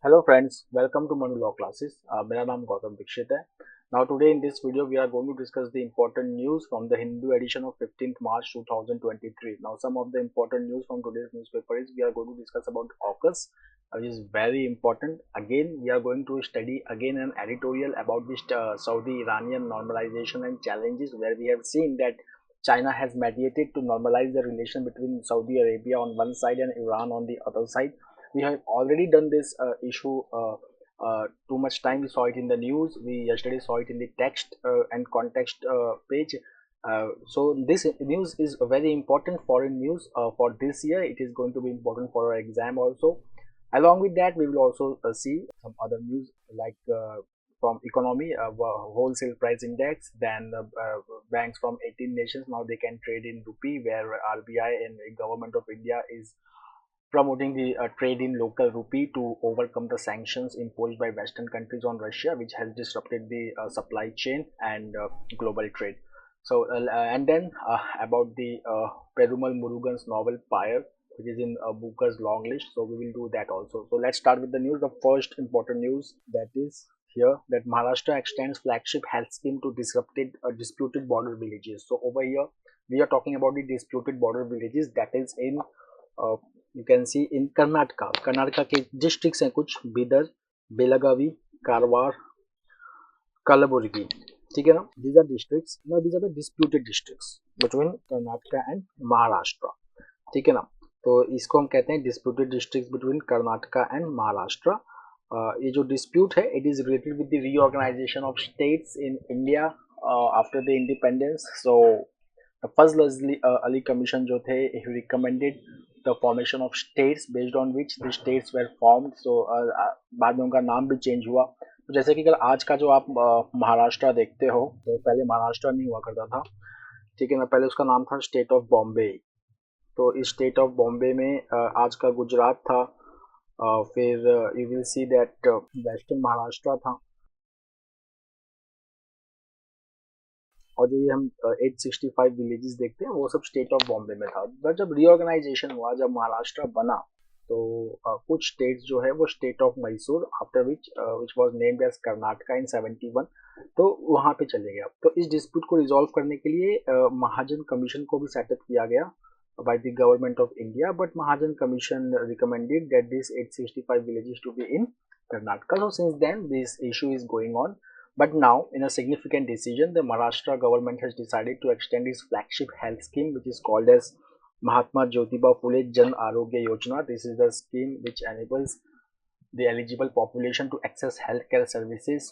Hello friends, welcome to Manu Law Classes. मेरा नाम गौतम दीक्षित है. Now today in this video we are going to discuss the important news from the Hindu edition of 15th March 2023. Now some of the important news from today's newspaper is we are going to discuss about AUKUS, which is very important. Again we are going to study again an editorial about this Saudi-Iranian normalization and challenges, where we have seen that China has mediated to normalize the relation between Saudi Arabia on one side and Iran on the other side. We have already done this issue too much time. We saw it in the news. We yesterday saw it in the text and context page. So this news is a very important foreign news for this year. It is going to be important for our exam also. Along with that, we will also see some other news like from economy, wholesale price index. Then banks from 18 nations now they can trade in rupee, where RBI and the government of India is promoting the trade in local rupee to overcome the sanctions imposed by Western countries on Russia, which has disrupted the supply chain and global trade. So, and then about the Perumal Murugan's novel Pyre, which is in Booker's long list. So, we will do that also. So, let's start with the news. The first important news that is here, that Maharashtra extends flagship health scheme to disputed border villages. So, over here, we are talking about the disputed border villages that is in you can see in Karnataka के districts हैं कुछ बीदर, बेलागावी, कारवार, कलबुर्गी. ठीक है ना. These are districts. Now these are the disputed districts between Karnataka and Maharashtra. ठीक है ना. तो इसको हम कहते हैं disputed districts between Karnataka and Maharashtra. ये जो डिस्प्यूट है it is related with the reorganisation of states in India after the independence. So Fazal Ali commission जो थे recommended the formation of states based on which the states were formed. So बाद में उनका नाम भी चेंज हुआ. तो जैसे कि अगर आज का जो आप महाराष्ट्र देखते हो, तो पहले महाराष्ट्र नहीं हुआ करता था. ठीक है ना. पहले उसका नाम था स्टेट ऑफ बॉम्बे. तो इस स्टेट ऑफ बॉम्बे में आज का गुजरात था. फिर you will see that western Maharashtra था. और जो ये हम 865 विलेजेस देखते हैं वो सब स्टेट ऑफ बॉम्बे में था. बट जब रीऑर्गेनाइजेशन हुआ, जब महाराष्ट्र बना, तो कुछ स्टेट्स जो है वो state of Mysore after which was named as Karnataka in 71, तो वहाँ पे चले गया. तो इस डिस्प्यूट को रिजॉल्व करने के लिए महाजन कमीशन को भी सेटअप किया गया by the government of India, but Mahajan Commission recommended that these 865 villages to be in Karnataka. So since then this issue is going on. But now, in a significant decision, the Maharashtra government has decided to extend its flagship health scheme, which is called as Mahatma Jyotiba Phule Jan Arogya Yojana. This is the scheme which enables the eligible population to access healthcare services,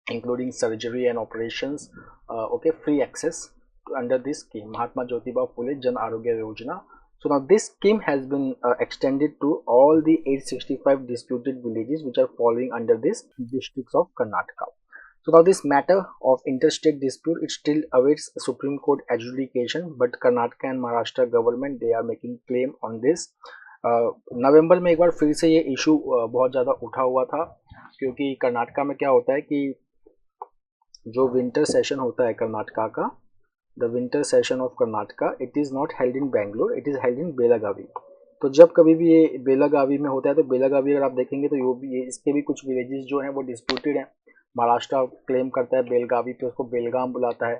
including surgery and operations, free access under this scheme, Mahatma Jyotiba Phule Jan Arogya Yojana. So now this scheme has been extended to all the 865 disputed villages which are falling under this districts of Karnataka. So now this matter of interstate dispute, it still awaits Supreme Court adjudication, but Karnataka and Maharashtra government, they are making claim on this. नवंबर में एक बार फिर से ये issue बहुत ज़्यादा उठा हुआ था, क्योंकि कर्नाटका में क्या होता है कि जो विंटर सेशन होता है कर्नाटका का, The winter session of Karnataka, it is not held in Bangalore, it is held in Belagavi. तो जब कभी भी ये बेलागावी में होता है, तो बेलागावी अगर आप देखेंगे तो ये इसके भी कुछ विलेजेस जो हैं वो डिस्प्यूटेड हैं. महाराष्ट्र क्लेम करता है बेलगावी पे, उसको बेलगाम बुलाता है.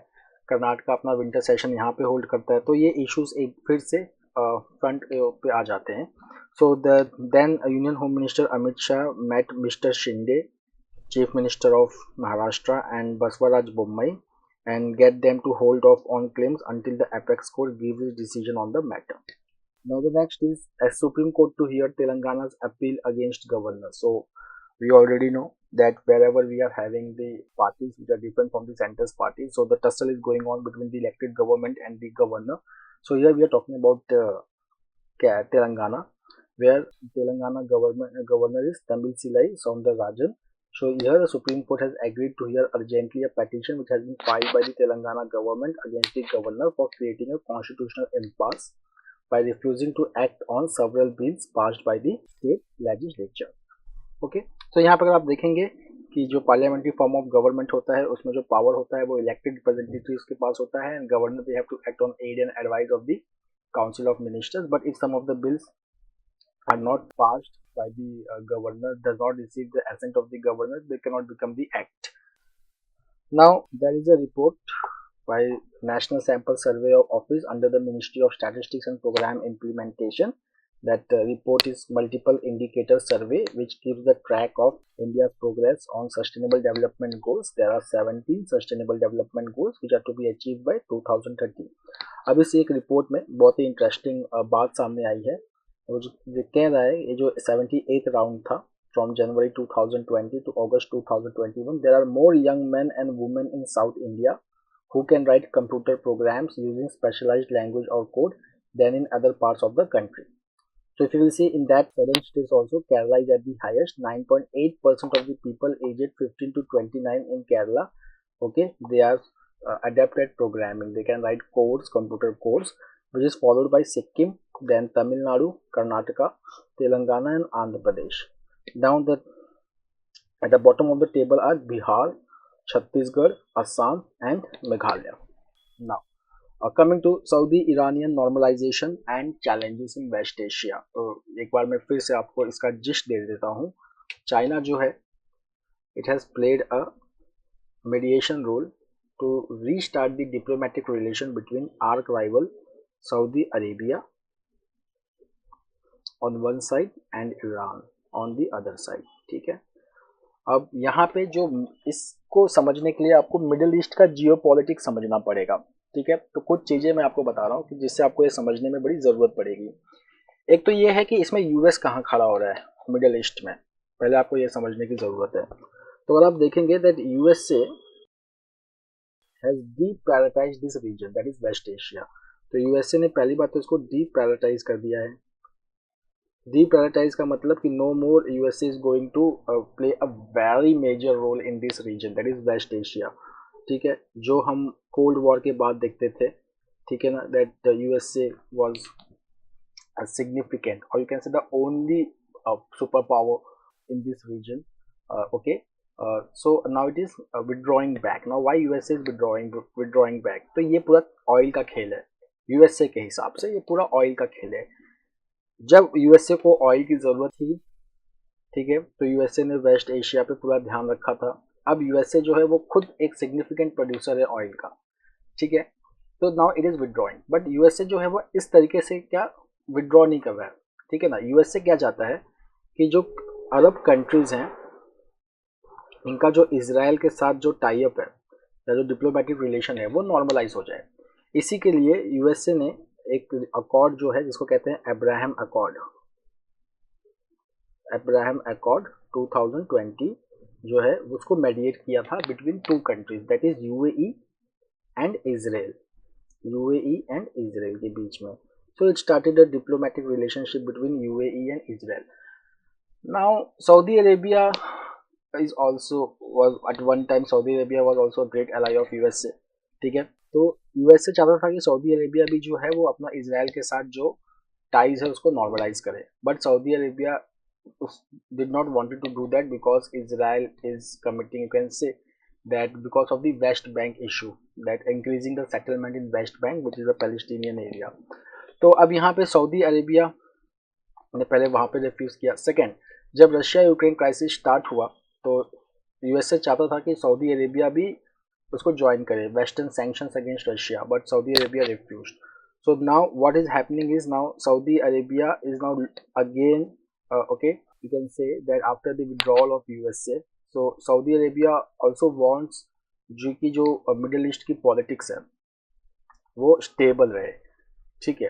कर्नाटका अपना विंटर सेशन यहाँ पे होल्ड करता है. तो ये इश्यूज एक फिर से फ्रंट पे आ जाते हैं. So then union home minister Amit Shah met mister Shinde, chief minister of Maharashtra, and Basavaraj Bommai, and get them to hold off on claims until the apex court gives its decision on the matter. Now the next is a Supreme Court to hear Telangana's appeal against governor. So we already know that wherever we are having the parties which are different from the center's parties, so the tussle is going on between the elected government and the governor. So here we are talking about Telangana, where Telangana governor is Tamilsarai Soundararajan. So here the Supreme Court has agreed to hear urgently a petition which has been filed by the Telangana government against the governor for creating a constitutional impasse by refusing to act on several bills passed by the state legislature. Okay, so यहाँ पर आप देखेंगे कि जो parliamentary form of government होता है उसमें जो पावर होता है वो इलेक्टेड रिप्रेजेंटेटिव्स के पास होता है, and governor they have to act on aid and advice of the council of ministers. But if some of the bills are not passed by the governor, does not receive the assent of the governor, they cannot become the act. Now there is a report by National Sample Survey of Office under the Ministry of Statistics and Program Implementation. That report is multiple indicator survey which keeps the track of India's progress on sustainable development goals. There are 17 sustainable development goals which are to be achieved by 2030. अब इस एक report में बहुत ही interesting बात सामने आई है। वो जो कह रहा है, ये जो 78th राउंड था from January 2020 to August 2021, there are more young men and women in South India who can write computer programs using specialized language or code than in other parts of the country. So if you will see in that southern states also, Kerala is at the highest. 9.8% of the people aged 15 to 29 in Kerala, okay, they are adept at programming. They can write codes, computer codes, which is followed by Sikkim, then Tamil Nadu, Karnataka, Telangana, and Andhra Pradesh. Down at the bottom of the table are Bihar, Chhattisgarh, Assam, and Meghalaya. Now, coming to Saudi-Iranian normalization and challenges in West Asia. तो एक बार मैं फिर से आपको इसका gist दे देता हूँ. China जो है, it has played a mediation role to restart the diplomatic relation between arch rival Saudi Arabia on one side and Iran on the other side. ठीक है. अब यहाँ पे जो इसको समझने के लिए आपको मिडिल ईस्ट का जियोपॉलिटिक्स समझना पड़ेगा. ठीक है. तो कुछ चीज़ें मैं आपको बता रहा हूँ कि जिससे आपको ये समझने में बड़ी ज़रूरत पड़ेगी. एक तो ये है कि इसमें यूएस कहाँ खड़ा हो रहा है मिडिल ईस्ट में, पहले आपको ये समझने की ज़रूरत है. तो अगर आप देखेंगे that USA has deprioritised this region, that is West Asia. तो यूएसए ने पहली बात तो इसको डीप्रायोरिटाइज कर दिया है. डीप्रायोरिटाइज का मतलब कि no more USA is going to play a very major role in this region, that is West Asia. ठीक है. जो हम कोल्ड वॉर के बाद देखते थे, ठीक है ना, that USA was significant, or you can say the only superpower in this region. Okay. So now it is withdrawing back. Now why USA is withdrawing back? तो ये पूरा ऑयल का खेल है. यूएसए के हिसाब से ये पूरा ऑयल का खेल है. जब यूएसए को ऑयल की ज़रूरत थी, ठीक है, तो यूएसए ने वेस्ट एशिया पे पूरा ध्यान रखा था. अब यूएसए जो है वो खुद एक सिग्निफिकेंट प्रोड्यूसर है ऑयल का. ठीक है. तो now it is withdrawing, but USA जो है वो इस तरीके से क्या विड्रॉ नहीं कर रहा है. ठीक है ना. यूएसए क्या चाहता है कि जो अरब कंट्रीज हैं इनका जो इजराइल के साथ जो टाई अप है या जो डिप्लोमेटिक रिलेशन है वो नॉर्मलाइज हो जाए. इसी के लिए यूएसए ने एक अकॉर्ड जो है जिसको कहते हैं अब्राहम अकॉर्ड, अब्राहम अकॉर्ड 2020 जो है उसको मेडिएट किया था between two countries, that is UAE and Israel. UAE and Israel के बीच में. So it started a diplomatic relationship between UAE and Israel. Now Saudi Arabia is also was at one time Saudi Arabia was also a great ally of USA. ठीक है. तो USA चाहता था कि Saudi Arabia भी जो है वो अपना इजराइल के साथ जो टाइज है उसको नॉर्मलाइज करे, but Saudi Arabia did not wanted to do that because Israel is committing, you can say that because of the West Bank issue, that increasing the settlement in West Bank which is the Palestinian area. तो अब यहाँ पे Saudi Arabia ने पहले वहाँ पे refuse किया. Second, जब रशिया यूक्रेन क्राइसिस स्टार्ट हुआ तो यूएसए चाहता था कि सऊदी अरेबिया भी उसको ज्वाइन करे western sanctions against Russia, but Saudi Arabia refused. So now what is happening is now Saudi Arabia is now again okay, you can say that after the withdrawal of USA, so Saudi Arabia also wants जो कि जो middle east की politics है वो stable रहे. ठीक है.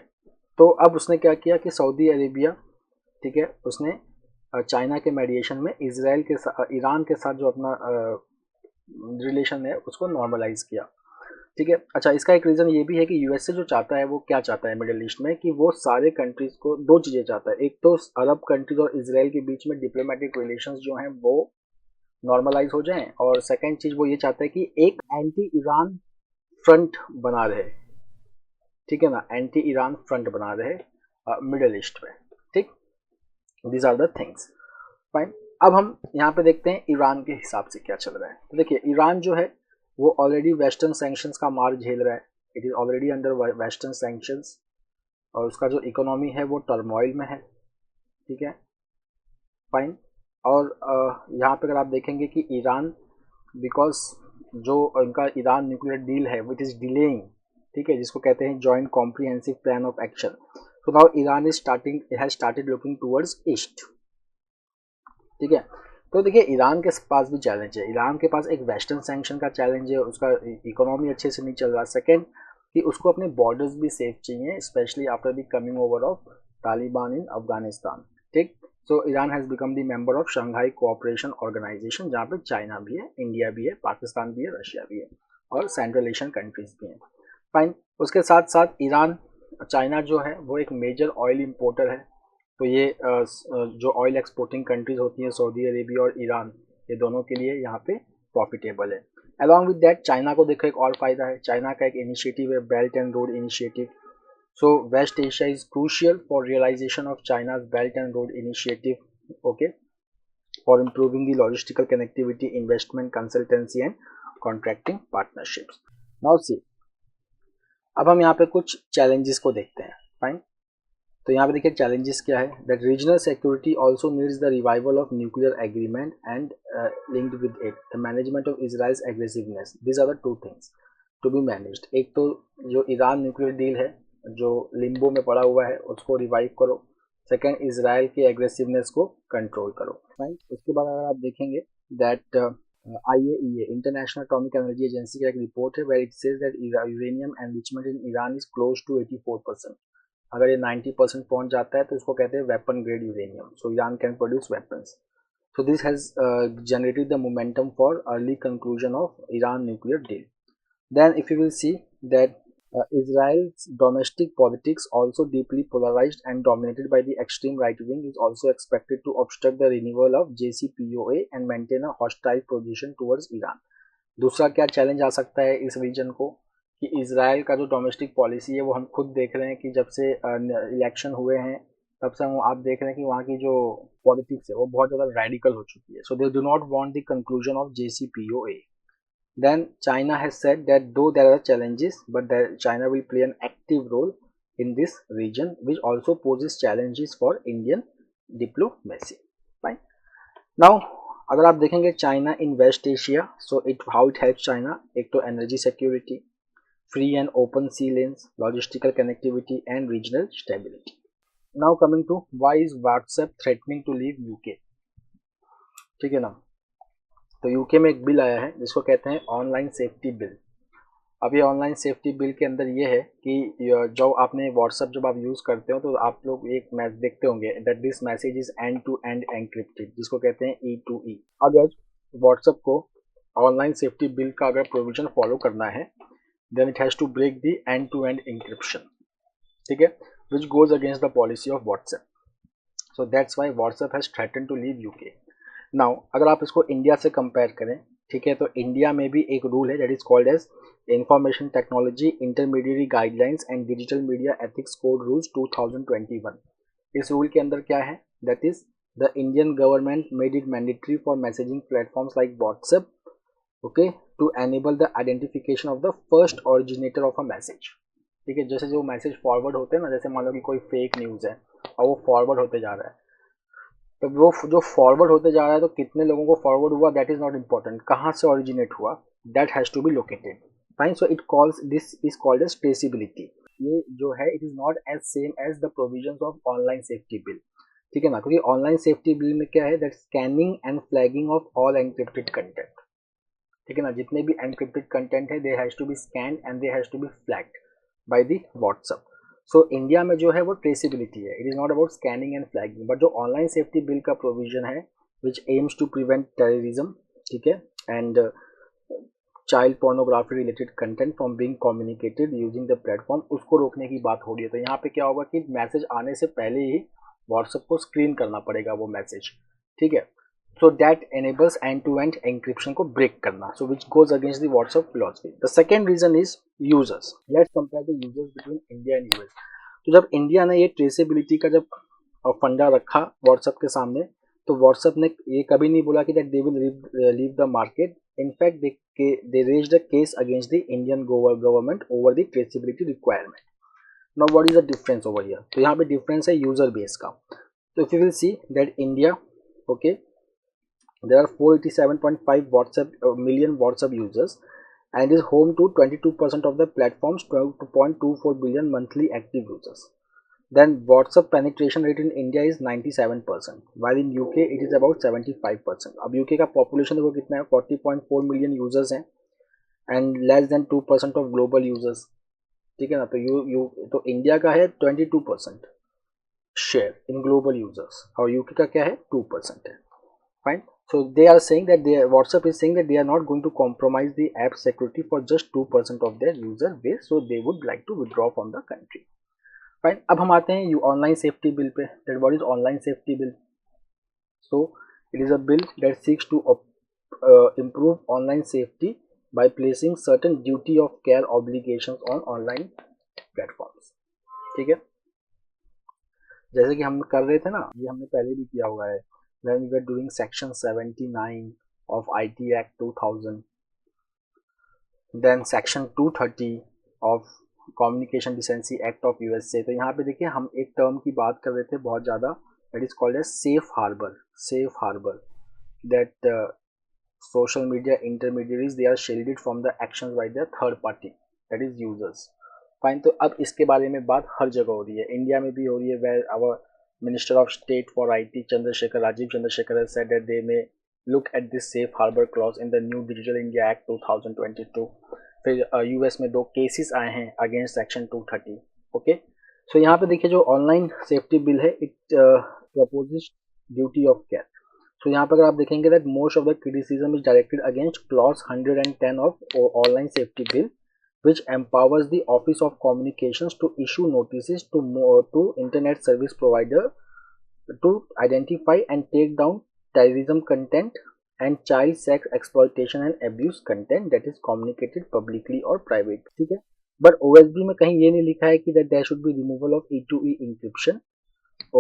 तो अब उसने क्या किया कि सऊदी अरेबिया, ठीक है, उसने चाइना के मेडिएशन में इजराइल के साथ, ईरान के साथ जो अपना रिलेशन है उसको नॉर्मलाइज किया. ठीक है. अच्छा, इसका एक रीज़न ये भी है कि यूएसए जो चाहता है वो क्या चाहता है मिडिल ईस्ट में, कि वो सारे कंट्रीज़ को दो चीज़ें चाहता है. एक तो अरब कंट्रीज और इजराइल के बीच में डिप्लोमेटिक रिलेशंस जो हैं वो नॉर्मलाइज हो जाएं, और सेकेंड चीज़ वो ये चाहता है कि एक एंटी ईरान फ्रंट बना रहे. ठीक है ना. एंटी ईरान फ्रंट बना रहे मिडिल ईस्ट में. ठीक. These are the things. Fine. अब हम यहाँ पे देखते हैं ईरान के हिसाब से क्या चल रहा है. तो देखिए, ईरान जो है वो ऑलरेडी वेस्टर्न सैंक्शंस का मार झेल रहा है. It is already under western sanctions, और उसका जो इकोनॉमी है वो टर्मोइल में है. ठीक है, फाइन। और यहाँ पे अगर आप देखेंगे कि ईरान, बिकॉज जो इनका ईरान न्यूक्लियर डील है विच इज़ डिलेइंग, ठीक है, जिसको कहते हैं joint comprehensive plan of action, तो now Iran is has started looking towards east, ठीक है। तो देखिए ईरान के पास भी चैलेंज है, ईरान के पास एक वेस्टर्न सैंक्शन का चैलेंज है, उसका इकोनॉमी अच्छे से नहीं चल रहा। सेकेंड कि उसको अपने बॉर्डर्स भी सेफ चाहिए, specially after the coming over of Taliban in Afghanistan, ठीक। So Iran has become the member of Shanghai cooperation organisation, जहाँ पे चाइना भी है, इंडिया भी है, पाकिस्तान भी है, रशिया भी है और सेंट्रल एशियन कंट्रीज भी हैं, फाइन। उसके साथ साथ ईरान, चाइना जो है वो एक मेजर ऑयल इंपोर्टर है, तो ये जो ऑयल एक्सपोर्टिंग कंट्रीज होती हैं सऊदी अरेबिया और ईरान, ये दोनों के लिए यहाँ पे प्रॉफिटेबल है। अलॉन्ग विद दैट चाइना को देखो एक और फायदा है, चाइना का एक इनिशिएटिव है belt and road initiative. So West Asia is crucial for realisation of China's belt and road initiative, okay, for improving the logistical connectivity, investment, consultancy and contracting partnerships. Now see, अब हम यहाँ पे कुछ challenges को देखते हैं, fine. तो यहाँ पे देखिए चैलेंजेस क्या है, that regional security also needs the revival of nuclear agreement and linked with it the management of Israel's aggressiveness, this are the two things to be managed. एक तो जो ईरान न्यूक्लियर डील है जो Limbo में पड़ा हुआ है उसको रिवाइव करो, सेकेंड इजराइल की एग्रेसिवनेस को कंट्रोल करो, राइट। उसके बाद अगर आप देखेंगे that IAEA international atomic energy agency का एक रिपोर्ट है where it says that uranium enrichment in Iran is close to 84%। अगर ये 90% पहुंच जाता है तो इसको कहते हैं weapon grade uranium, so Iran can produce weapons. So this has generated the momentum for early conclusion of Iran nuclear deal. Then if you will see that Israel's domestic politics also deeply polarized and dominated by the extreme right wing is also expected to obstruct the renewal of JCPOA and maintain a hostile position towards Iran. दूसरा क्या challenge आ सकता है इस reason को कि Israel का जो domestic policy है वो हम खुद देख रहे हैं कि जब से इलेक्शन हुए हैं तब से आप देख रहे हैं कि वहाँ की जो पॉलिटिक्स है वो बहुत ज़्यादा रेडिकल हो चुकी है। So they do not want the conclusion of JCPOA। Then China has said that though there are challenges but China will play an active role in this region which also poses challenges for Indian diplomacy, fine. Now अगर आप देखेंगे China in West Asia, so it how it help China, एक तो energy security, free and open sea lanes, logistical connectivity and regional stability. Now coming to why is WhatsApp threatening to leave UK, ठीक है ना। तो UK में एक bill आया है जिसको कहते हैं ऑनलाइन सेफ्टी बिल। अब ये ऑनलाइन सेफ्टी बिल के अंदर ये है कि जो आपने व्हाट्सएप जब आप यूज़ करते हो तो आप लोग एक मैसेज देखते होंगे that this message is end to end encrypted, जिसको कहते हैं E2E। अगर व्हाट्सएप को ऑनलाइन सेफ्टी बिल का अगर प्रोविजन फॉलो करना है then it has to break the end-to-end encryption, ठीक है, which goes against the policy of WhatsApp. So that's why WhatsApp has threatened to leave UK. Now अगर आप इसको इंडिया से कंपेयर करें, ठीक है, तो इंडिया में भी एक रूल है that is called as information technology intermediate guidelines and digital media ethics code rules 2021। इस रूल के अंदर क्या है, that is the Indian government made it mandatory for messaging platforms like WhatsApp, okay, to enable the identification of the first originator of a message, ठीक है। जैसे जो message forward होते हैं ना, जैसे मान लो कि कोई फेक न्यूज़ है और वो फॉरवर्ड होते जा रहा है, तो वो जो फॉरवर्ड होते जा रहा है तो कितने लोगों को फॉरवर्ड हुआ दैट इज नॉट इम्पॉर्टेंट, कहाँ से ऑरिजिनेट हुआ that has to be located, fine. So it calls this is called as traceability. ये जो है it is not as same as the provisions of online safety bill, ठीक है ना, क्योंकि ऑनलाइन सेफ्टी बिल में क्या है that scanning and flagging of all encrypted content, ठीक है ना, जितने भी एनक्रिप्टेड कंटेंट है they has to be scanned and they has to be flagged by the WhatsApp. So India में जो है वो ट्रेसिबिलिटी है, it is not about scanning and flagging, but जो ऑनलाइन सेफ्टी बिल का प्रोविजन है which aims to prevent terrorism, ठीक है, and child pornography related content from being communicated using the platform, उसको रोकने की बात हो रही है। तो यहाँ पे क्या होगा कि मैसेज आने से पहले ही व्हाट्सएप को स्क्रीन करना पड़ेगा वो मैसेज, ठीक है। So that enables end-to-end encryption को break करना, so which goes against the WhatsApp philosophy. The second reason is users. Let's compare the users between India and US. तो जब इंडिया ने ये ट्रेसेबिलिटी का जब फंडा रखा WhatsApp के सामने, तो WhatsApp ने ये कभी नहीं बोला कि that they will leave the market. In fact, they raised a case against the Indian government over the traceability requirement. Now what is the difference over here? तो यहाँ पे difference है user base का। So if you will see that India, okay, there are 487.5 million WhatsApp users, and is home to 22% of the platform's 12.24 billion monthly active users. Then WhatsApp penetration rate in India is 97%, while in UK it is about 75%. अब UK का population देखो कितना है, 40.4 million users हैं, and less than 2% of global users. ठीक है ना, तो तो इंडिया का है 22% शेयर इन ग्लोबल यूजर्स, और यूके का क्या है 2% है. Fine. So they are saying that WhatsApp is saying that they are not going to compromise the app security for just 2% of their user base, so they would like to withdraw from the country. Fine. अब हम आते हैं online safety bill pay. That what is online safety bill? So it is a bill that seeks to improve online safety by placing certain duty of care obligations on online platforms. ठीक है, जैसे कि हम कर रहे थे ना, ये हमने पहले भी किया हुआ है. When we were doing section 79 of IT Act 2000, then section 230 of Communication Decency Act of USA. तो यहाँ पे देखिए हम एक टर्म की बात कर रहे थे बहुत ज़्यादा, that is called as safe harbor. Safe harbor, that social media intermediaries, they are shielded from the actions by their third party, that is users. Fine. तो अब इसके बारे में बात हर जगह हो रही है, इंडिया में भी हो रही है, where our Minister of State for IT Rajiv Chandrasekhar has said that they may look at this safe harbor clause in the new Digital India Act 2022. फिर यूएस में 2 केसेस आए हैं अगेंस्ट सेक्शन 230. ओके, सो यहाँ पे देखिए जो online safety bill है, it proposes duty of care. So यहाँ पर अगर आप देखेंगे that most of the criticism is directed against clause 110 of online safety bill, which empowers the Office of Communications to issue notices to internet service provider to identify and take down terrorism content and child sex exploitation and abuse content that is communicated publicly or private. ठीक है, but OSB में कहीं ये नहीं लिखा है कि that there should be removal of E2E encryption.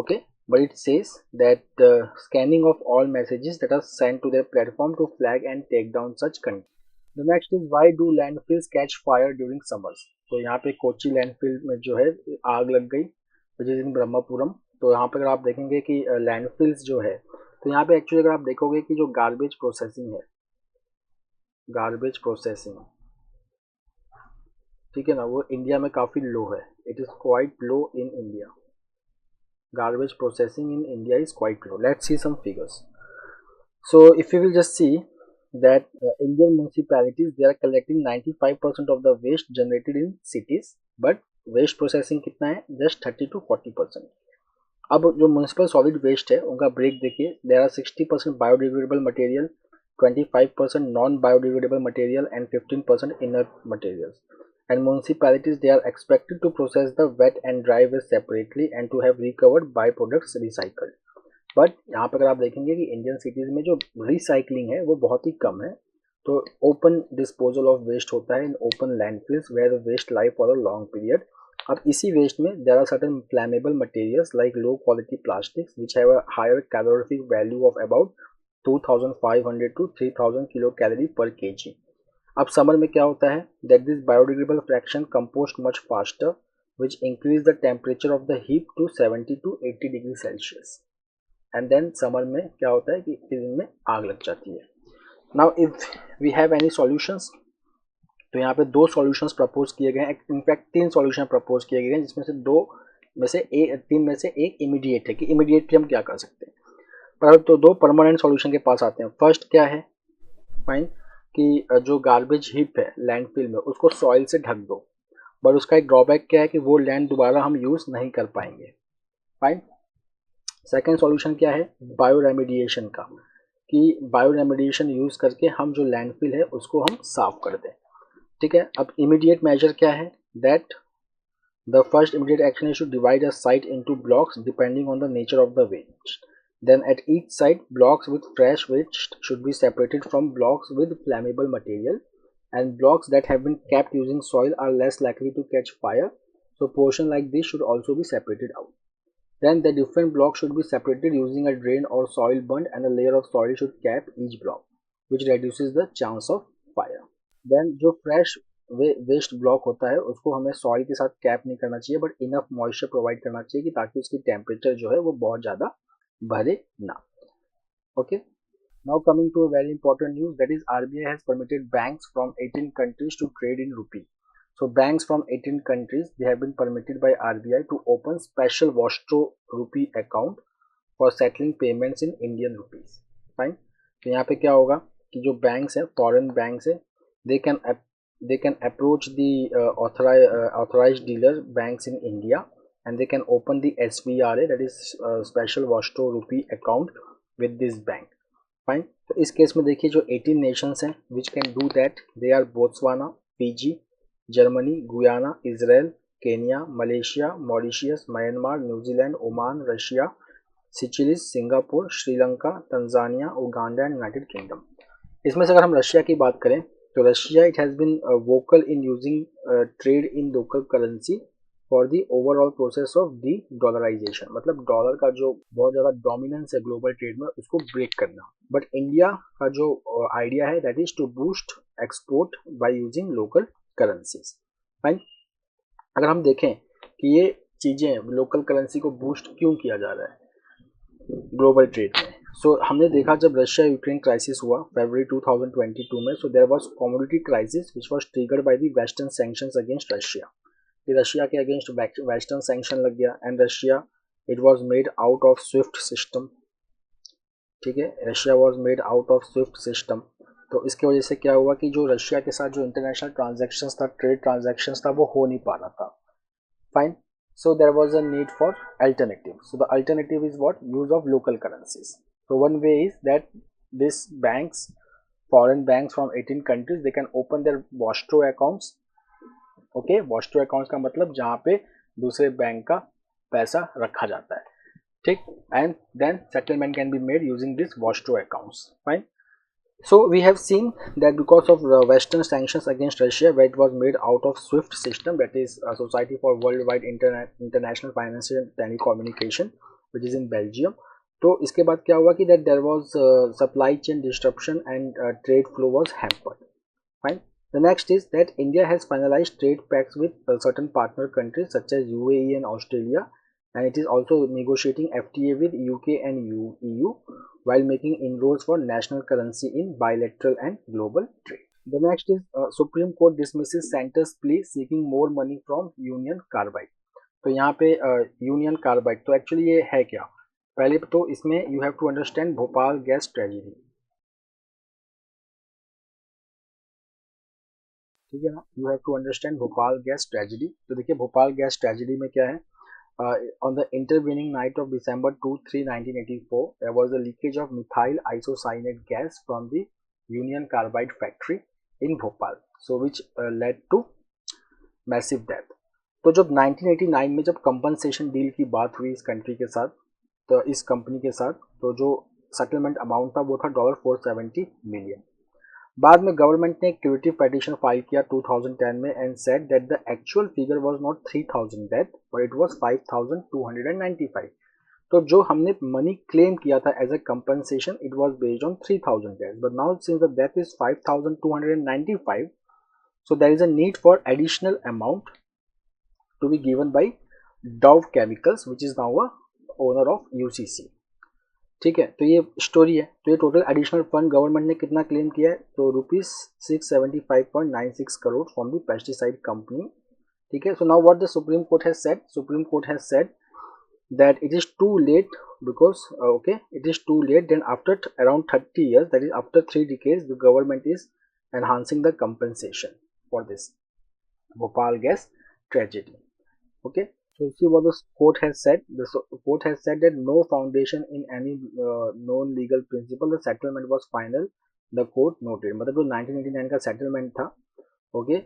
Okay, but it says that scanning of all messages that are sent to their platform to flag and take down such content. The next is why do landfills catch fire during summers? तो यहाँ पे Kochi landfill में जो है आग लग गई, which is in Brahmapuram. तो यहाँ पे अगर आप देखेंगे कि लैंडफिल्स जो है, तो यहाँ पे एक्चुअली अगर आप देखोगे कि जो गार्बेज प्रोसेसिंग है, गार्बेज प्रोसेसिंग, ठीक है ना, वो इंडिया में काफ़ी लो है. It is quite low in India. Garbage processing in India is quite low. Let's see some figures. So if you will just see that Indian municipalities, they are collecting 95% of the waste generated in cities, but waste processing कितना है, just 30 to 40%. अब जो municipal solid waste है उनका break देखिए, there are 60% biodegradable material, 25% non biodegradable material and 15% inert materials. And municipalities, they are expected to process the wet and dry waste separately and to have recovered byproducts recycled. But यहाँ पर अगर आप देखेंगे कि Indian cities में जो recycling है वो बहुत ही कम है. तो ओपन डिस्पोजल ऑफ वेस्ट होता है in open landfills where waste life for a long period. अब इसी वेस्ट में there are certain flammable materials like low quality plastics which have a higher calorific value of about 2500 to 3000 kilo calorie per kg. अब summer में क्या होता है that this biodegradable fraction compost much faster which increase the temperature of the heat to 70 to 80 degree Celsius. And then summer में क्या होता है कि इनमें आग लग जाती है. Now if we have any solutions, तो यहाँ पे 2 सॉल्यूशंस प्रपोज किए गए हैं. इनफैक्ट 3 सॉल्यूशन प्रपोज किए गए हैं, जिसमें से 3 में से एक इमीडिएट है कि इमीडिएटली हम क्या कर सकते हैं. पर तो 2 परमानेंट सॉल्यूशन के पास आते हैं. फर्स्ट क्या है, फाइन, कि जो गार्बेज हीप है लैंडफिल में उसको सॉइल से ढक दो, बट उसका एक ड्रॉबैक क्या है कि वो लैंड दोबारा हम यूज़ नहीं कर पाएंगे. फाइन. सेकेंड सॉल्यूशन क्या है, बायो रेमिडिएशन का, कि बायो रेमिडिएशन यूज़ करके हम जो लैंडफिल है उसको हम साफ कर दें. ठीक है. अब इमीडिएट मेजर क्या है, that the first immediate action is to divide a site into blocks depending on the nature of the waste. Then at each site blocks with fresh waste should be separated from blocks with flammable material, and blocks that have been kept using soil are less likely to catch fire, so portion like this should also be separated out. Then the different blocks should be separated using a drain or soil burn, and a layer of soil should cap each block, which reduces the chance of fire. Then जो fresh waste block होता है उसको हमें soil के साथ cap नहीं करना चाहिए, but enough moisture provide करना चाहिए कि ताकि उसकी temperature जो है वो बहुत ज़्यादा भरे ना. Okay. Now coming to a very important news, that is RBI has permitted banks from 18 countries to trade in rupee. So banks from 18 countries, they have been permitted by RBI to open special Vostro rupee account for settling payments in Indian rupees. Fine. तो यहाँ पे क्या होगा कि जो banks है, foreign banks है, they can they can approach the authorized dealer banks in India, and they can open the SVRA, that is special Vostro rupee account with this bank. Fine. तो इस केस में देखिए जो 18 nations हैं which can do that, they are Botswana, Fiji, Germany, Guyana, Israel, Kenya, Malaysia, Mauritius, Myanmar, New Zealand, Oman, Russia, Seychelles, Singapore, Sri Lanka, Tanzania, Uganda and United Kingdom. इसमें से अगर हम रशिया की बात करें तो Russia it has been vocal in using trade in local currency for the overall process of de-dollarisation. मतलब dollar का जो बहुत ज़्यादा डोमिनेंस है ग्लोबल ट्रेड में उसको ब्रेक करना. बट इंडिया का जो आइडिया है that is to boost export by using local currencies. Fine. अगर हम देखें कि ये चीज़ें लोकल करेंसी को बूस्ट क्यों किया जा रहा है ग्लोबल ट्रेड में. सो हमने देखा जब रशिया यूक्रेन क्राइसिस हुआ फरवरी 2022 में, so there was commodity crisis which was triggered by the western sanctions against Russia. Russia के अगेंस्ट वेस्टर्न सैंक्शन लग गया and Russia it was made out of SWIFT system. ठीक है, Russia was made out of SWIFT system. तो इसकी वजह से क्या हुआ कि जो रशिया के साथ जो इंटरनेशनल ट्रांजैक्शंस था, ट्रेड ट्रांजैक्शंस था, वो हो नहीं पा रहा था. Fine. So there was a need for alternative. So the alternative is what? Use of local currencies. So one way is that these banks, foreign banks from 18 countries, they can open their Vostro accounts. Okay, Vostro accounts का मतलब जहाँ पे दूसरे bank का पैसा रखा जाता है. ठीक. And then settlement can be made using this Vostro accounts. Fine. So we have seen that because of the Western sanctions against Russia, where it was made out of SWIFT system, that is a Society for Worldwide International Financial Telecommunication, which is in Belgium. तो इसके बाद क्या हुआ कि that there was supply chain disruption and trade flow was hampered. Fine. The next is that India has finalized trade pacts with certain partner countries such as UAE and Australia, and it is also negotiating FTA with UK and EU while making inroads for national currency in bilateral and global trade. The next is Supreme Court dismisses Centre's plea seeking more money from Union Carbide. तो यहाँ पे union carbide तो actually ये है क्या. पहले तो इसमें you have to understand Bhopal gas tragedy. ठीक है ना, you have to understand Bhopal gas tragedy. तो देखिए भोपाल गैस ट्रेजेडी में क्या है. On the intervening night of December 2-3, 1984, there was a leakage of methyl isocyanate gas from the Union Carbide factory in Bhopal, so which led to massive death. तो जब 1989 में जब compensation deal की बात हुई इस कंट्री के साथ, तो इस कंपनी के साथ, तो जो सेटलमेंट अमाउंट था वो था $470 मिलियन. बाद में गवर्नमेंट ने एक क्यूरेटिव पेटिशन फाइल किया 2010 में and said that the actual figure was not 3000 death but it was 5295. तो जो हमने मनी क्लेम किया था as a compensation it was based on 3000 death, but now since the death is 5295, so there is a need for additional amount to be given by Dove Chemicals which is now a owner of UCC. ठीक है, तो ये story है. तो ये total additional fund government ने कितना claim किया है, तो ₹675.96 crore from the pesticide company. ठीक है. So now what the supreme court has said, supreme court has said that it is too late because it is too late. Then after around 30 years, that is after 3 decades, the government is enhancing the compensation for this Bhopal gas tragedy. Okay. So see what the court has said. The court has said that no foundation in any known legal principle, the settlement was final. The court noted. मतलब जो 1989 का settlement था, okay,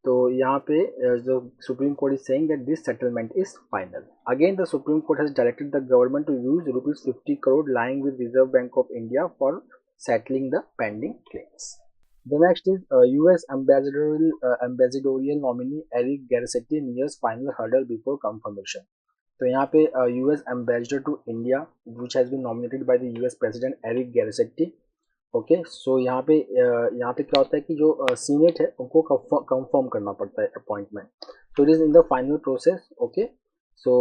तो यहाँ पे जो Supreme Court is saying that this settlement is final. Again, the Supreme Court has directed the government to use ₹50 crore lying with Reserve Bank of India for settling the pending claims. The next is US ambassadorial nominee Eric Garcetti nears final hurdle before confirmation. तो यहाँ पे US ambassador to India which has been nominated by the US President Eric Garcetti. Okay. So यहाँ पे क्या होता है कि जो सीनेट है उनको कंफर्म करना पड़ता है appointment. So it is in the final process. Okay. So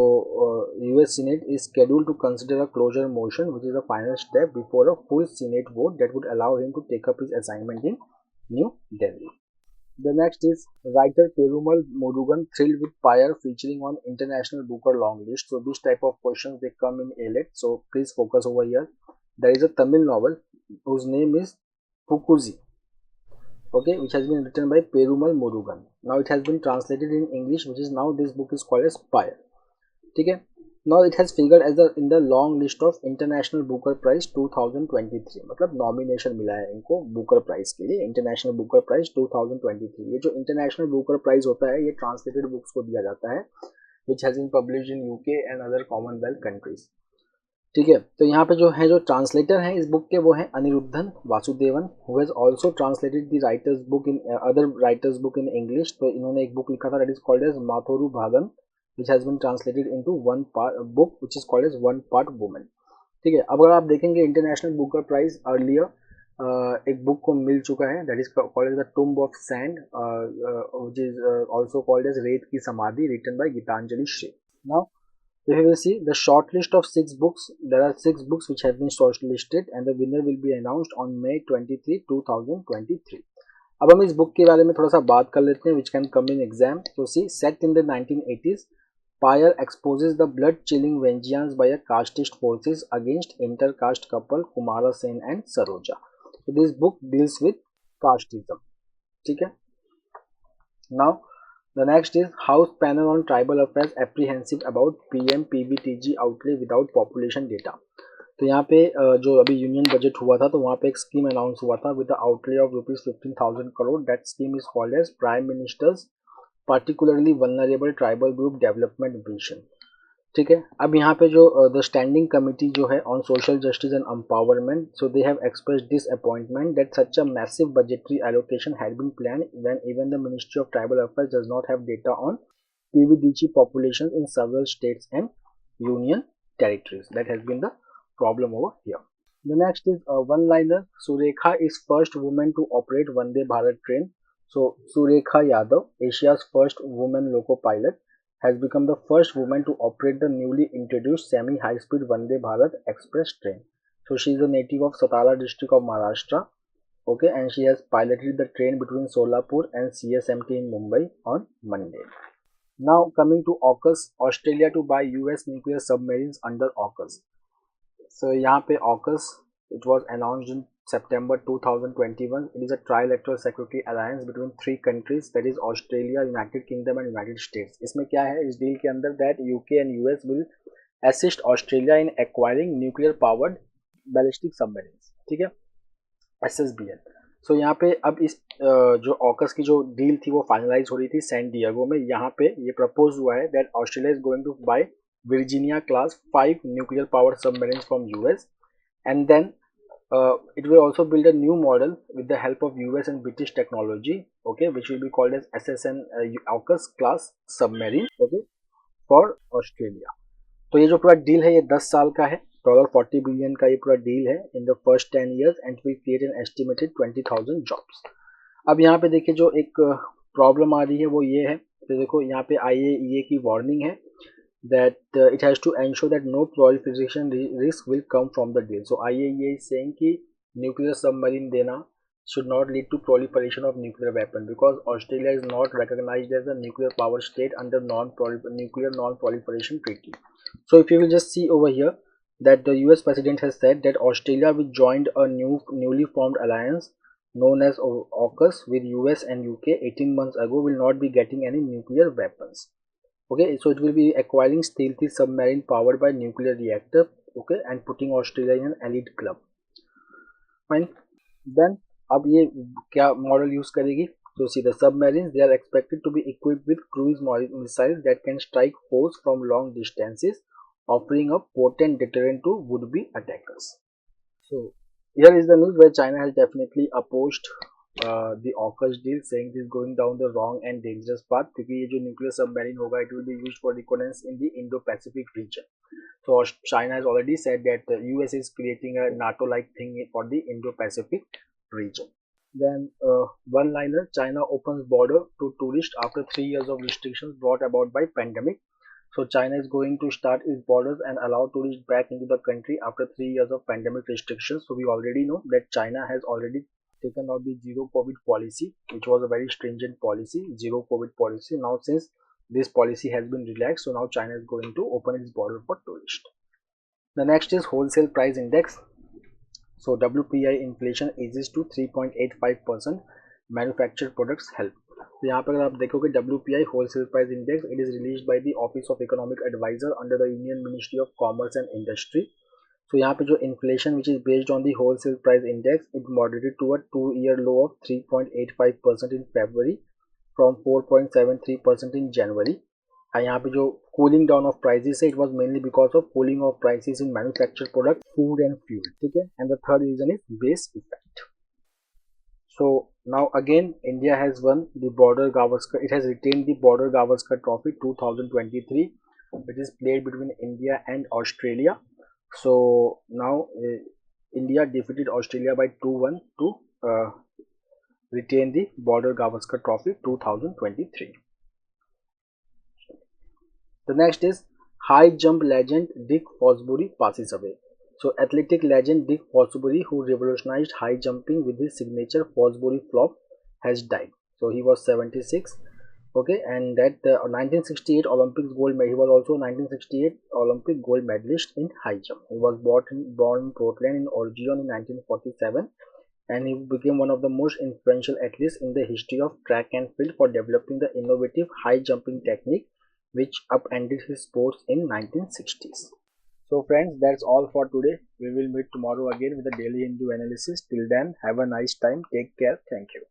US Senate is scheduled to consider a closure motion, which is the final step before a full Senate vote that would allow him to take up his assignment in New Delhi. The next is writer Perumal Murugan thrilled with Pyre featuring on International Booker long list. So this type of questions they come in ALET. So please focus over here. There is a Tamil novel whose name is Pukuzi, okay, which has been written by Perumal Murugan. Now it has been translated in English, which is now this book is called as Pyre. ठीक है. Now it has figured as in the long list of International Booker Prize 2023. मतलब nomination मिला है इनको Booker prize के लिए, international Booker prize 2023. ये जो इंटरनेशनल बुकर प्राइज होता है ये ट्रांसलेटेड बुक्स को दिया जाता है, which has been published in UK and other Commonwealth countries. ठीक है. तो यहाँ पे जो है जो ट्रांसलेटर हैं इस बुक के वो हैं Aniruddhan Vasudevan, who has also translated the writer's book in other writers book in English. तो इन्होंने एक बुक लिखा था that is called as Madhorubhagan, which has been translated into one part book which is called as One Part Woman. ठीक है. अब अगर आप देखेंगे इंटरनेशनल बुकर प्राइज अर्लियर एक बुक को मिल चुका है that is called as the Tomb of Sand which is also called as Ret ki Samadhi, written by Geetanjali Shree. Now if you will see the short list of 6 books, there are 6 books which have been shortlisted and the winner will be announced on May 23, 2023. अब हम इस book के बारे में थोड़ा सा बात कर लेते हैं which can come in exam. So see, set in the 1980s, Pyre exposes the blood-chilling vengeance by a casteist forces against intercaste couple Kumara Sen and Saroja. So this book deals with casteism. ठीक है. Now the next is House panel on tribal affairs apprehensive about PM PVTG outlay without population data. तो यहाँ पे जो अभी union budget हुआ था तो वहाँ पे एक स्कीम अनाउंस हुआ था with the outlay of ₹15,000 crore. That scheme is called as prime minister's particularly vulnerable tribal group development vision. ठीक है. अब यहाँ पे जो द स्टैंडिंग कमिटी जो है on social justice and empowerment, so they have expressed disappointment that such a massive budgetary allocation had been planned when even the Ministry of Tribal Affairs does not have data on PVDG populations in several states and union territories. That has been the problem over here. The next is one-liner. Surekha is first woman to operate Vande Bharat train. So Surekha Yadav, Asia's first woman loco pilot, has become the first woman to operate the newly introduced semi-high-speed Vande Bharat Express train. So she is a native of Satara district of Maharashtra, okay, and she has piloted the train between Solapur and CSMT in Mumbai on Monday. Now coming to AUKUS, Australia to buy US nuclear submarines under AUKUS. So यहाँ पे AUKUS, it was announced in September 2021. It is a trilateral security alliance between 3 countries, that is Australia, United Kingdom and United States. इसमें क्या है इस deal के अंदर that UK and US will assist Australia in acquiring nuclear powered ballistic submarines. ठीक है, SSBN. So यहाँ पे अब इस जो AUKUS की जो डील थी वो फाइनलाइज हो रही थी सैन डिएगो में. यहाँ पे ये प्रपोज हुआ है that Australia is going to buy Virginia class 5 nuclear powered submarines from US and then it will also build a new model with the help of US and British technology, okay, which will be called as SSN AUKUS class submarine, okay, for Australia. तो ये जो पूरा deal है ये 10 साल का है, $40 billion का ये पूरा डील है in the first 10 years and will create an estimated 20,000 jobs. अब यहाँ पे देखिए जो एक प्रॉब्लम आ रही है वो ये है, तो देखो यहाँ पे IAEA की वार्निंग है that it has to ensure that no proliferation risk will come from the deal. So IAEA is saying कि nuclear submarine देना should not lead to proliferation of nuclear weapon because Australia is not recognized as a nuclear power state under nuclear non-proliferation treaty. So if you will just see over here that the US president has said that Australia, which joined a newly formed alliance known as AUKUS with US and UK 18 months ago, will not be getting any nuclear weapons. Okay, so it will be acquiring stealthy submarine powered by nuclear reactor, okay, and putting Australia in an elite club. Fine. Then अब ये क्या model use करेगी? So see the submarines, they are expected to be equipped with cruise missiles that can strike foes from long distances, offering a potent deterrent to would-be attackers. So here is the news where China has definitely opposed the AUKUS deal, saying it is going down the wrong and dangerous path क्योंकि ये जो nuclear submarine होगा it will be used for reconnaissance in the Indo-Pacific region. So China has already said that the US is creating a NATO-like thing for the Indo-Pacific region. Then one-liner, China opens border to tourists after 3 years of restrictions brought about by pandemic. So China is going to start its borders and allow tourists back into the country after 3 years of pandemic restrictions. So we already know that China has already taken out the zero COVID policy, which was a very stringent policy, zero COVID policy. Now since this policy has been relaxed, so now China is going to open its border for tourists. The next is wholesale price index. So WPI inflation eases to 3.85%. Manufactured products help. तो यहाँ पर अगर आप देखोगे WPI wholesale price index, it is released by the Office of Economic Advisor under the Union Ministry of Commerce and Industry. So यहाँ पे जो inflation which is based on the wholesale price index, it moderated to a 2-year low of 3.85% in February from 4.73% in January. And यहाँ पे जो cooling down of prices है, it was mainly because of cooling of prices in manufactured product, food and fuel. ठीक है. And the third reason is base effect. So now again India has won the Border Gavaskar. It has retained the Border Gavaskar Trophy 2023, which is played between India and Australia. So now India defeated Australia by 2-1 to retain the Border Gavaskar Trophy 2023. The next is high jump legend Dick Fosbury passes away. So athletic legend Dick Fosbury, who revolutionized high jumping with his signature Fosbury flop, has died. So he was 76. Okay, and that 1968 Olympics gold medal. He was also 1968 Olympic gold medalist in high jump. He was born in Portland in Oregon in 1947, and he became one of the most influential athletes in the history of track and field for developing the innovative high jumping technique which upended his sports in 1960s. So friends, that's all for today. We will meet tomorrow again with a daily Hindu analysis. Till then, have a nice time. Take care. Thank you.